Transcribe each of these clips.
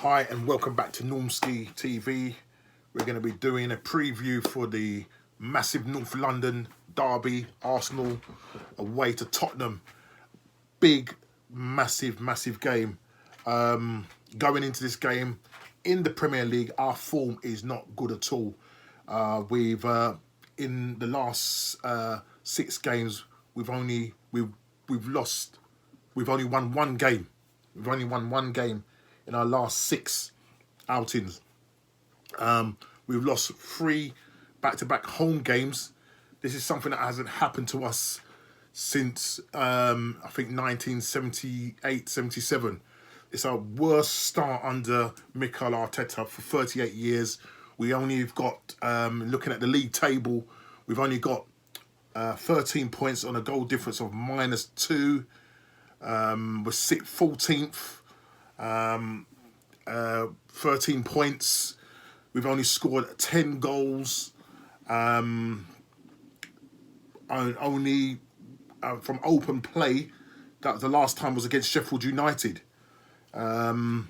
Hi and welcome back to Normski TV. We're going to be doing a preview for the massive North London derby, Arsenal away to Tottenham. Big, massive game. Going into this game in the Premier League, our form is not good at all. We've in the last 6 games, we've only won one game. We've only won one game in our last 6 outings. We've lost 3 back-to-back home games. This is something that hasn't happened to us since I think 1978, 77. It's our worst start under Mikel Arteta for 38 years. We only have got, looking at the league table, we've only got 13 points on a goal difference of -2. We're 14th, 13 points. We've only scored 10 goals. Only from open play. That the last time was against Sheffield United. Our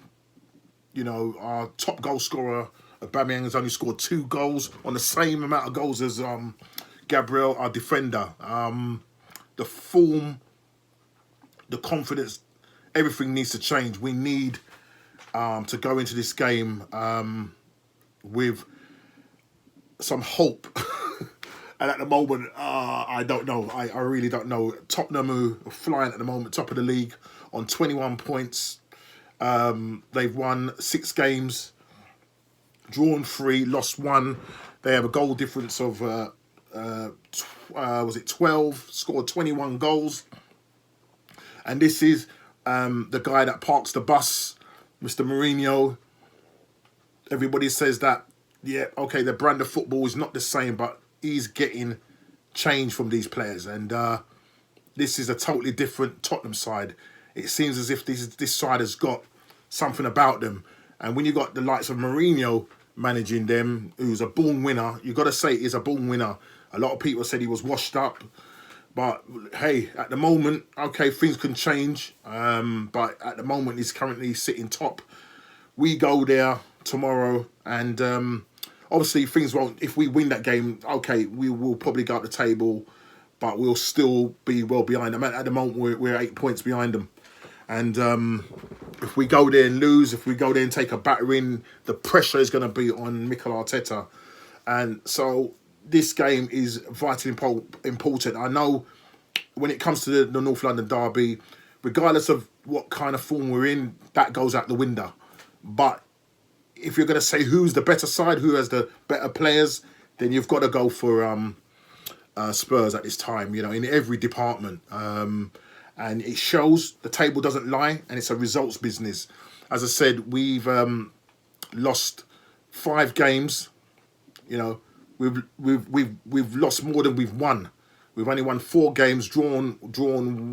top goal scorer, Aubameyang, has only scored 2 goals on the same amount of goals as Gabriel, our defender. The form, the confidence, everything needs to change. We need to go into this game with some hope. And at the moment, I don't know. I really don't know. Tottenham, who are flying at the moment, top of the league, on 21 points. They've won 6 games, drawn 3, lost 1. They have a goal difference of 12, scored 21 goals. And this is the guy that parks the bus, Mr. Mourinho. Everybody says that, yeah, okay, the brand of football is not the same, but he's getting change from these players. And this is a totally different Tottenham side. It seems as if this side has got something about them. And when you got the likes of Mourinho managing them, who's a born winner, you got to say he's a born winner. A lot of people said he was washed up. But hey, at the moment, okay, things can change. But at the moment, he's currently sitting top. We go there tomorrow, and obviously things won't. If we win that game, okay, we will probably go up the table, but we'll still be well behind them. At the moment, we're 8 points behind them. And if we go there and lose, if we go there and take a battering, the pressure is going to be on Mikel Arteta. And so this game is vitally important. I know when it comes to the North London derby, regardless of what kind of form we're in, that goes out the window. But if you're going to say who's the better side, who has the better players, then you've got to go for Spurs at this time, in every department. And it shows, the table doesn't lie, and it's a results business. As I said, we've lost 5 games. We've lost more than we've won. We've only won 4 games, drawn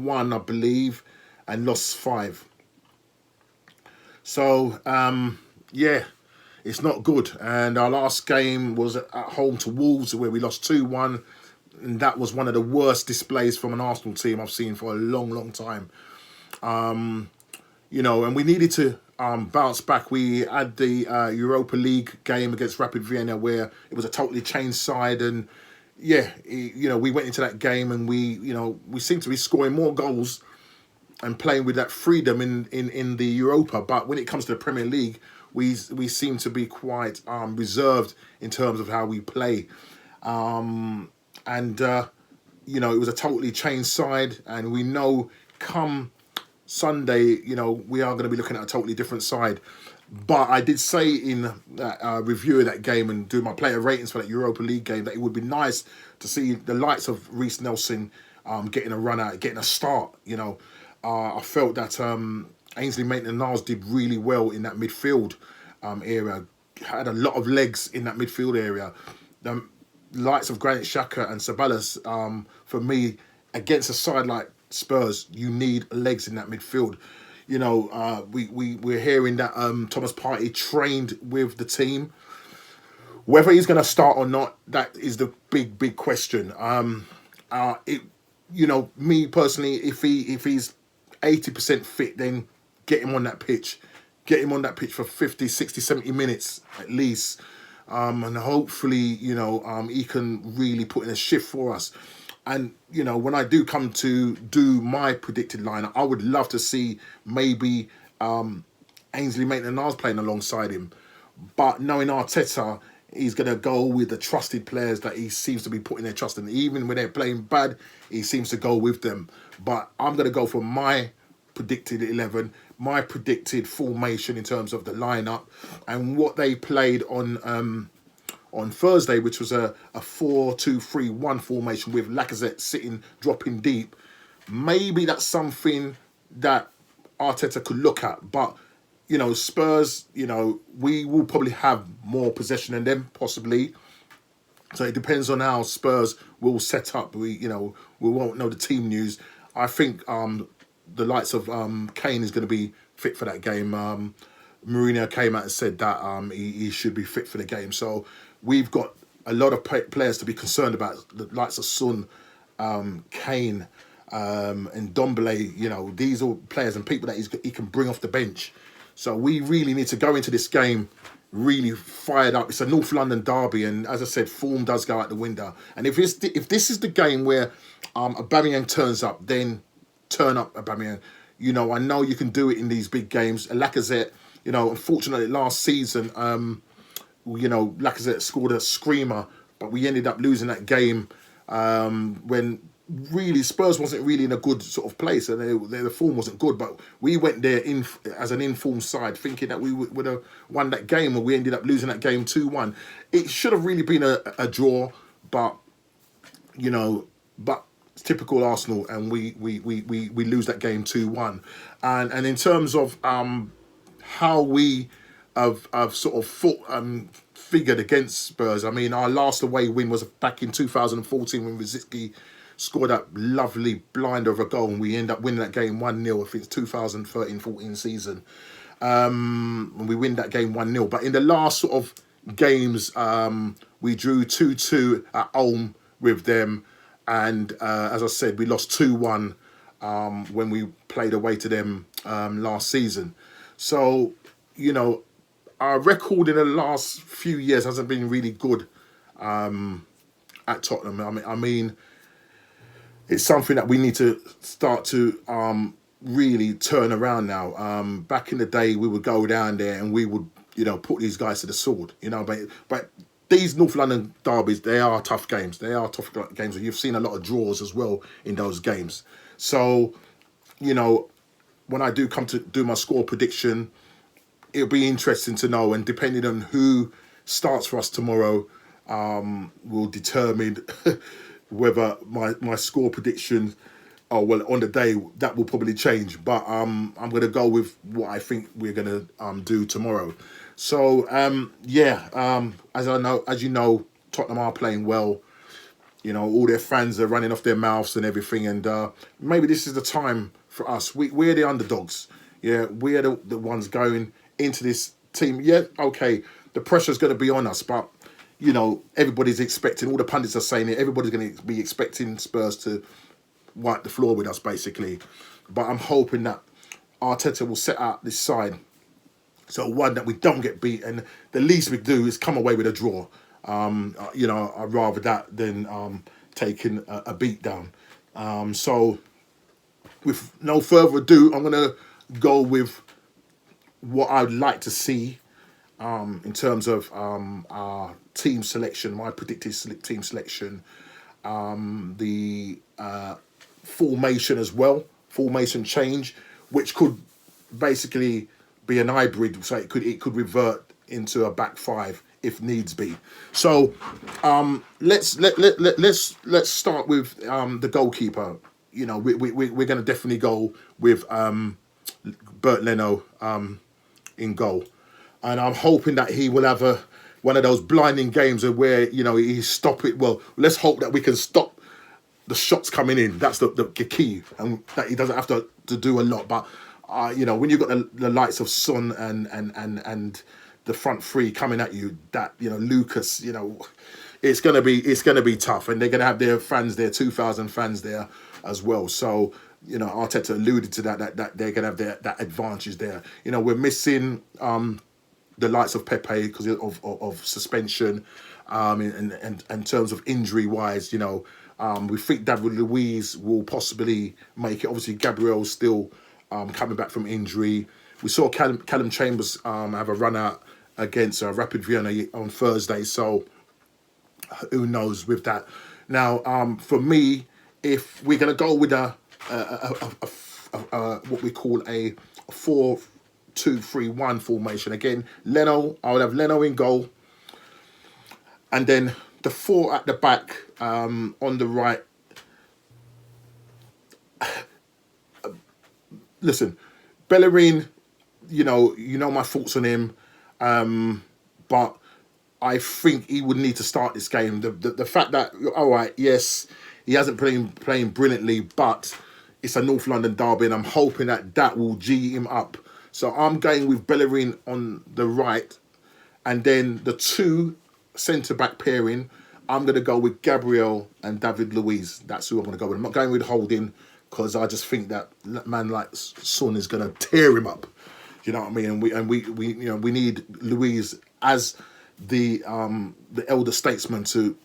1, I believe, and lost 5. So yeah, it's not good. And our last game was at home to Wolves, where we lost 2-1, and that was one of the worst displays from an Arsenal team I've seen for a long time. And we needed to bounce back. We had the Europa League game against Rapid Vienna, where it was a totally changed side, and yeah, we went into that game and we seemed to be scoring more goals and playing with that freedom in the Europa. But when it comes to the Premier League, we seem to be quite reserved in terms of how we play. It was a totally changed side, and we know come Sunday, we are going to be looking at a totally different side. But I did say in that review of that game and do my player ratings for that Europa League game that it would be nice to see the likes of Reiss Nelson getting a run out, getting a start. I felt that Ainsley Maitland-Niles did really well in that midfield area. Had a lot of legs in that midfield area. The likes of Granit Xhaka and Ceballos, for me, against a side like Spurs, you need legs in that midfield. We're hearing that Thomas Partey trained with the team. Whether he's going to start or not, that is the big question. Me personally, if he's 80% fit, then get him on that pitch. get him on that pitch for 50, 60, 70 minutes at least. And hopefully, he can really put in a shift for us. And, when I do come to do my predicted lineup, I would love to see maybe Ainsley Maitland-Niles playing alongside him. But knowing Arteta, he's going to go with the trusted players that he seems to be putting their trust in. Even when they're playing bad, he seems to go with them. But I'm going to go for my predicted 11, my predicted formation in terms of the lineup, and what they played on Thursday, which was a 4-2-3-1 formation with Lacazette dropping deep. Maybe that's something that Arteta could look at. But, Spurs, we will probably have more possession than them, possibly. So it depends on how Spurs will set up. We won't know the team news. I think the likes of Kane is going to be fit for that game. Mourinho came out and said that he should be fit for the game. So we've got a lot of players to be concerned about. The likes of Son, Kane, and Ndombele. These are players and people that he can bring off the bench. So we really need to go into this game really fired up. It's a North London derby, and as I said, form does go out the window. And if this is the game where Aubameyang turns up, then turn up Aubameyang. I know you can do it in these big games. Lacazette, unfortunately last season, Lacazette scored a screamer, but we ended up losing that game when really Spurs wasn't really in a good sort of place, and the form wasn't good. But we went there as an informed side, thinking that we would have won that game, and we ended up losing that game 2-1. It should have really been a draw, but it's typical Arsenal, and we lose that game 2-1. And in terms of how we have sort of figured against Spurs, I mean, our last away win was back in 2014 when Rosicky scored that lovely blinder of a goal, and we end up winning that game 1-0. I think it's 2013-14 season. And we win that game 1-0. But in the last sort of games, we drew 2-2 at home with them. And as I said, we lost 2-1 when we played away to them last season. So, our record in the last few years hasn't been really good at Tottenham. I mean, it's something that we need to start to really turn around now. Back in the day, we would go down there and we would, put these guys to the sword. But these North London derbies, they are tough games. They are tough games. You've seen a lot of draws as well in those games. So, when I do come to do my score prediction, it'll be interesting to know. And depending on who starts for us tomorrow, will determine whether my score prediction, on the day, that will probably change. But I'm going to go with what I think we're going to do tomorrow. So, as you know, Tottenham are playing well. All their fans are running off their mouths and everything. And maybe this is the time for us. We're the underdogs. Yeah, we're the ones going into this team. Yeah, okay, the pressure's going to be on us. But, everybody's expecting, all the pundits are saying it, everybody's going to be expecting Spurs to wipe the floor with us, basically. But I'm hoping that Arteta will set out this side. So one, that we don't get beat, and the least we do is come away with a draw. I'd rather that than taking a beat down. So with no further ado, I'm going to go with what I'd like to see in terms of our team selection, my predicted team selection, the formation as well, formation change, which could basically be an hybrid, so it could revert into a back five if needs be. So let's start with the goalkeeper. We're going to definitely go with Bert Leno in goal, and I'm hoping that he will have one of those blinding games where he stop it. Well, let's hope that we can stop the shots coming in. That's the key, and that he doesn't have to do a lot. But when you've got the likes of Son and the front three coming at you, that Lucas, it's gonna be tough, and they're gonna have their fans there, 2,000 fans there as well. So Arteta alluded to that they're gonna have that advantage there. We're missing the likes of Pepe because of suspension, in terms of injury wise. We think David Luiz will possibly make it. Obviously, Gabriel's still coming back from injury. We saw Callum Chambers have a run out against Rapid Vienna on Thursday, so who knows with that. Now, for me, if we're gonna go with what we call a 4-2-3-1 formation again, I would have Leno in goal, and then the four at the back on the right. Listen, Bellerin, my thoughts on him, but I think he would need to start this game. The fact that, all right, yes, he hasn't playing brilliantly, but it's a North London derby, and I'm hoping that will G him up. So I'm going with Bellerin on the right, and then the two centre-back pairing, I'm going to go with Gabriel and David Luiz. That's who I'm going to go with. I'm not going with Holding, because I just think that man like Son is going to tear him up. You know what I mean? And we need Luiz as the elder statesman to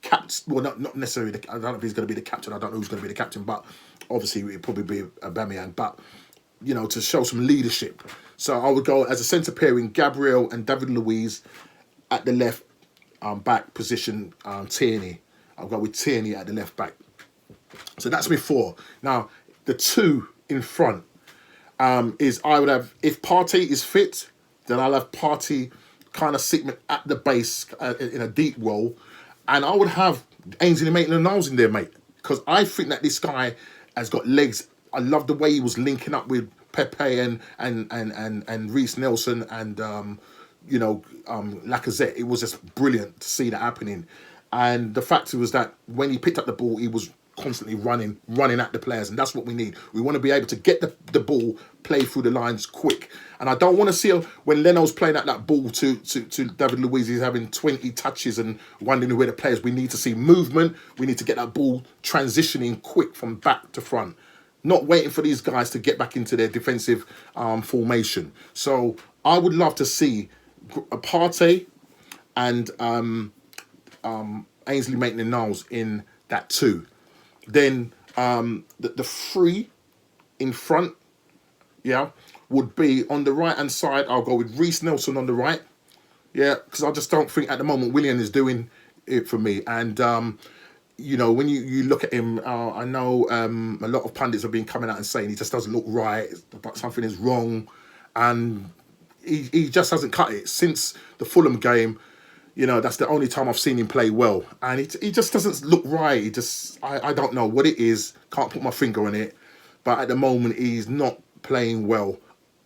captain. Well, not necessarily. I don't know if he's going to be the captain. I don't know who's going to be the captain, but obviously it'll probably be Aubameyang. But to show some leadership. So I would go as a centre pairing, Gabriel and David Luiz at the left back position. Tierney. I'll go with Tierney at the left back. So that's me four. Now the two in front is I would have, if Partey is fit, then I'll have Partey kind of sitting at the base in a deep role, and I would have Ainsley Maitland-Niles in there, mate, because I think that this guy has got legs. I love the way he was linking up with Pepe and Reece Nelson and Lacazette. It was just brilliant to see that happening, and the fact was that when he picked up the ball, he was constantly running at the players, and that's what we need. We want to be able to get the ball, play through the lines quick, and I don't want to see when Leno's playing at that ball to David Luiz, he's having 20 touches and wondering where the players. We need to see movement. We need to get that ball transitioning quick from back to front, not waiting for these guys to get back into their defensive formation. So I would love to see a Partey and Ainsley Maitland-Niles in that two. Then the three in front, would be on the right hand side. I'll go with Reece Nelson on the right, because I just don't think at the moment Willian is doing it for me. And when you look at him, I know a lot of pundits have been coming out and saying he just doesn't look right, but something is wrong, and he just hasn't cut it since the Fulham game. That's the only time I've seen him play well. And he just doesn't look right. I don't know what it is. Can't put my finger on it. But at the moment, he's not playing well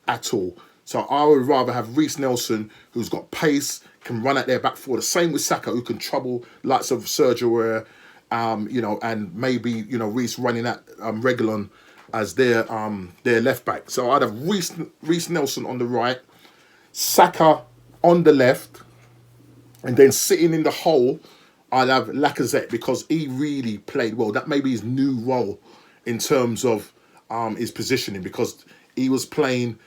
at all. So I would rather have Reece Nelson, who's got pace, can run at their back four. The same with Saka, who can trouble lots of Sergio Aguero, and maybe, Reece running at Reguilon as their left back. So I'd have Reece Nelson on the right, Saka on the left, and then sitting in the hole, I'd have Lacazette, because he really played well. That may be his new role in terms of his positioning, because he was playing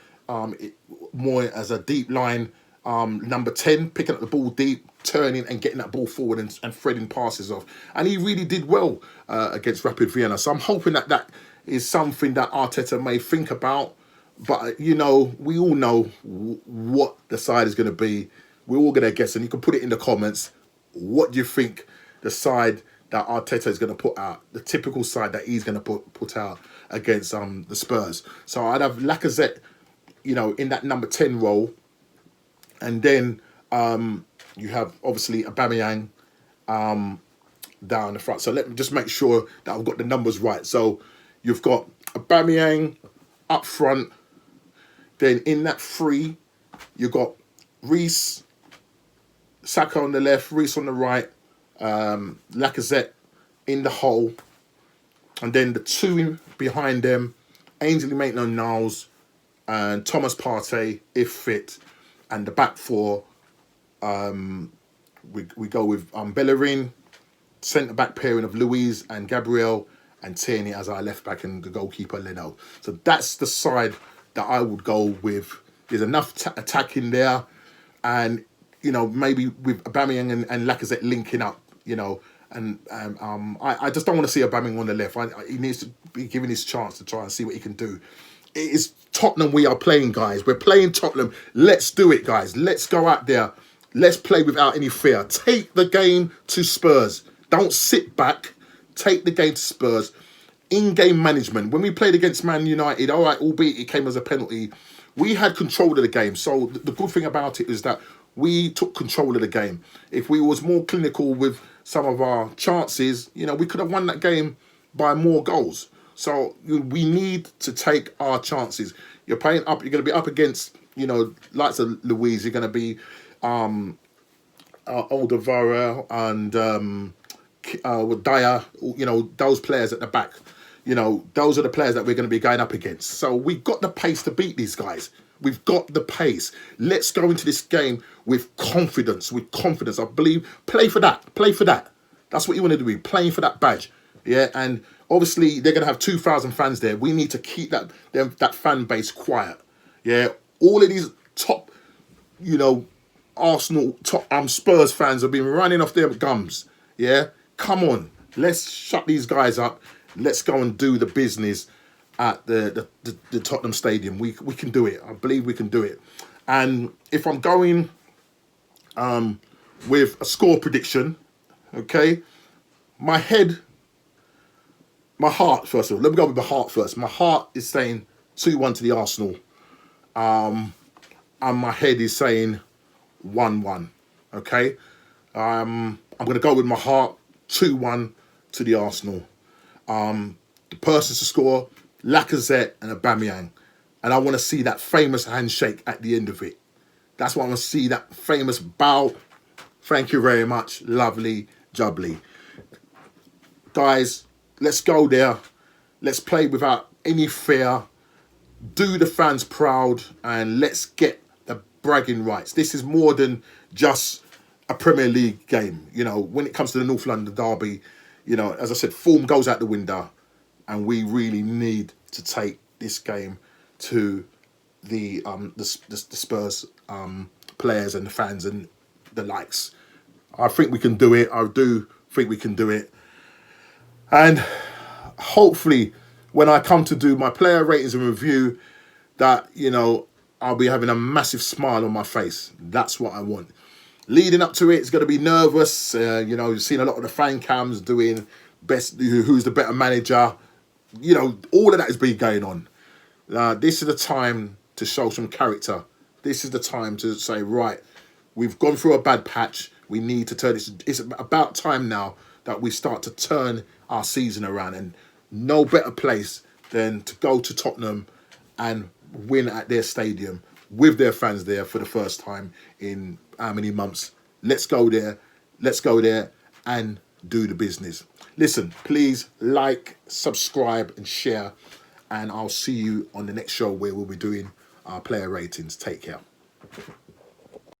more as a deep line number 10, picking up the ball deep, turning and getting that ball forward and threading passes off. And he really did well against Rapid Vienna. So I'm hoping that is something that Arteta may think about. But, we all know what the side is going to be. We're all going to guess, and you can put it in the comments. What do you think the side that Arteta is going to put out, the typical side that he's going to put out against the Spurs? So I'd have Lacazette, in that number 10 role, and then you have obviously Aubameyang down the front. So let me just make sure that I've got the numbers right. So you've got Aubameyang up front, then in that three, you've got Reece, Saka on the left, Reece on the right, Lacazette in the hole, and then the two behind them, Ainsley Maitland-Niles and Thomas Partey, if fit, and the back four, we go with Bellerin, centre back pairing of Luiz and Gabriel, and Tierney as our left back and the goalkeeper Leno. So that's the side that I would go with. There's enough attack in there, and maybe with Aubameyang and Lacazette linking up, and I just don't want to see Aubameyang on the left. He needs to be given his chance to try and see what he can do. It is Tottenham we are playing, guys. We're playing Tottenham. Let's do it, guys. Let's go out there. Let's play without any fear. Take the game to Spurs. Don't sit back. Take the game to Spurs. In-game management. When we played against Man United, all right, albeit it came as a penalty, we had control of the game. So the good thing about it is that we took control of the game. If we was more clinical with some of our chances, we could have won that game by more goals. So we need to take our chances. You're playing up. You're going to be up against, likes of Luiz. You're going to be Alderweireld and Dyer. Those players at the back. Those are the players that we're going to be going up against. So we've got the pace to beat these guys. We've got the pace. Let's go into this game with confidence. I believe, play for that. Play for that. That's what you want to do. Playing for that badge. Yeah, and obviously they're going to have 2,000 fans there. We need to keep that fan base quiet. Yeah, all of these top, Arsenal, top Spurs fans have been running off their gums. Yeah, come on. Let's shut these guys up. Let's go and do the business at the Tottenham Stadium. We can do it. I believe we can do it. And if I'm going with a score prediction, okay, my heart, first of all, let me go with the heart first. My heart is saying 2-1 to the Arsenal. And my head is saying 1-1. Okay? I'm going to go with my heart, 2-1 to the Arsenal. The persons to score, Lacazette and Aubameyang. And I want to see that famous handshake at the end of it. That's what I want to see, that famous bow. Thank you very much. Lovely, jubbly. Guys, let's go there. Let's play without any fear. Do the fans proud, and let's get the bragging rights. This is more than just a Premier League game. When it comes to the North London derby, as I said, form goes out the window, and we really need to take this game to the Spurs players and the fans and the likes. I think we can do it. I do think we can do it. And hopefully, when I come to do my player ratings and review, that, I'll be having a massive smile on my face. That's what I want. Leading up to it, it's going to be nervous. You've seen a lot of the fan cams doing best, who's the better manager. All of that has been going on. This is the time to show some character. This is the time to say, right, we've gone through a bad patch. We need to turn this. It's about time now that we start to turn our season around, and no better place than to go to Tottenham and win at their stadium with their fans there for the first time in how many months. Let's go there and do the business. Listen, please like, subscribe and share, and I'll see you on the next show where we'll be doing our player ratings. Take care.